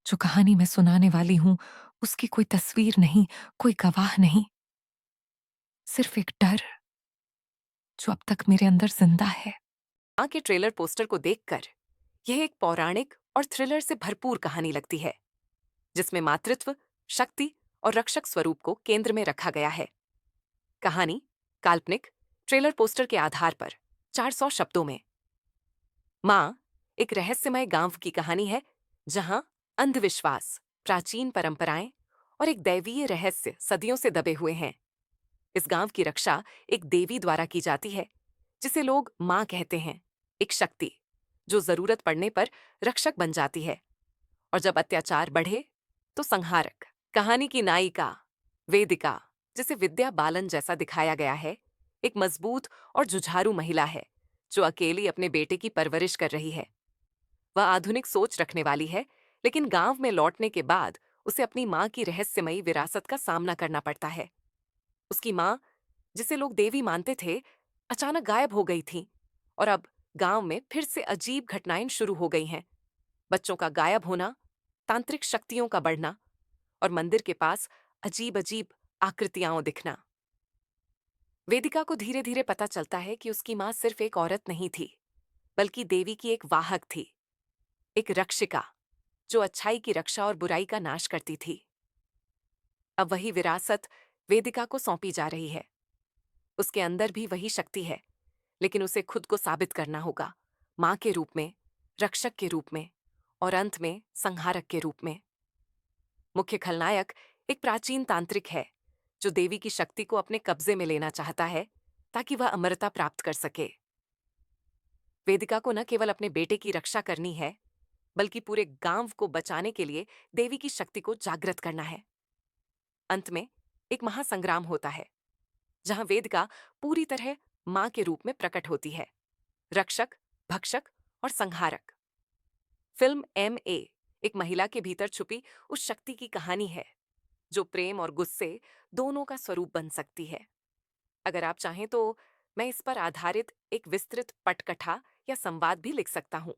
जो कहानी मैं सुनाने वाली हूँ, उसकी कोई तस्वीर नहीं, कोई गवाह नहीं, सिर्फ एक डर जो अब तक मेरे अंदर जिंदा है। माँ के ट्रेलर पोस्टर को देखकर यह एक पौराणिक और थ्रिलर से भरपूर कहानी लगती है, जिसमें मातृत्व, शक्ति और रक्षक स्वरूप को केंद्र में रखा गया है। कहानी काल्पनिक ट्रेलर पोस्टर के आधार पर 400 शब्दों में माँ एक रहस्यमय गांव की कहानी है, जहां अंधविश्वास, प्राचीन परंपराएं और एक दैवीय रहस्य सदियों से दबे हुए हैं। इस गांव की रक्षा एक देवी द्वारा की जाती है, जिसे लोग माँ कहते हैं, एक शक्ति जो जरूरत पड़ने पर रक्षक बन जाती है और जब अत्याचार बढ़े तो संहारक। कहानी की नायिका वेदिका, जिसे विद्या बालन जैसा दिखाया गया है, एक मजबूत और जुझारू महिला है जो अकेली अपने बेटे की परवरिश कर रही है। वह आधुनिक सोच रखने वाली है, लेकिन गांव में लौटने के बाद उसे अपनी माँ की रहस्यमयी विरासत का सामना करना पड़ता है। उसकी माँ, जिसे लोग देवी मानते थे, अचानक गायब हो गई थी और अब गांव में फिर से अजीब घटनाएं शुरू हो गई हैं। बच्चों का गायब होना, तांत्रिक शक्तियों का बढ़ना और मंदिर के पास अजीब अजीब आकृतियां दिखना। वेदिका को धीरे धीरे पता चलता है कि उसकी माँ सिर्फ एक औरत नहीं थी, बल्कि देवी की एक वाहक थी, एक रक्षिका जो अच्छाई की रक्षा और बुराई का नाश करती थी। अब वही विरासत वेदिका को सौंपी जा रही है। उसके अंदर भी वही शक्ति है, लेकिन उसे खुद को साबित करना होगा, मां के रूप में, रक्षक के रूप में और अंत में संहारक के रूप में। मुख्य खलनायक एक प्राचीन तांत्रिक है जो देवी की शक्ति को अपने कब्जे में लेना चाहता है ताकि वह अमरता प्राप्त कर सके। वेदिका को न केवल अपने बेटे की रक्षा करनी है, बल्कि पूरे गांव को बचाने के लिए देवी की शक्ति को जागृत करना है। अंत में एक महासंग्राम होता है, जहां वेदिका पूरी तरह मां के रूप में प्रकट होती है, रक्षक, भक्षक और संहारक। Film M.A. एक महिला के भीतर छुपी उस शक्ति की कहानी है जो प्रेम और गुस्से दोनों का स्वरूप बन सकती है। अगर आप चाहें तो मैं इस पर आधारित एक विस्तृत पटकथा या संवाद भी लिख सकता हूं।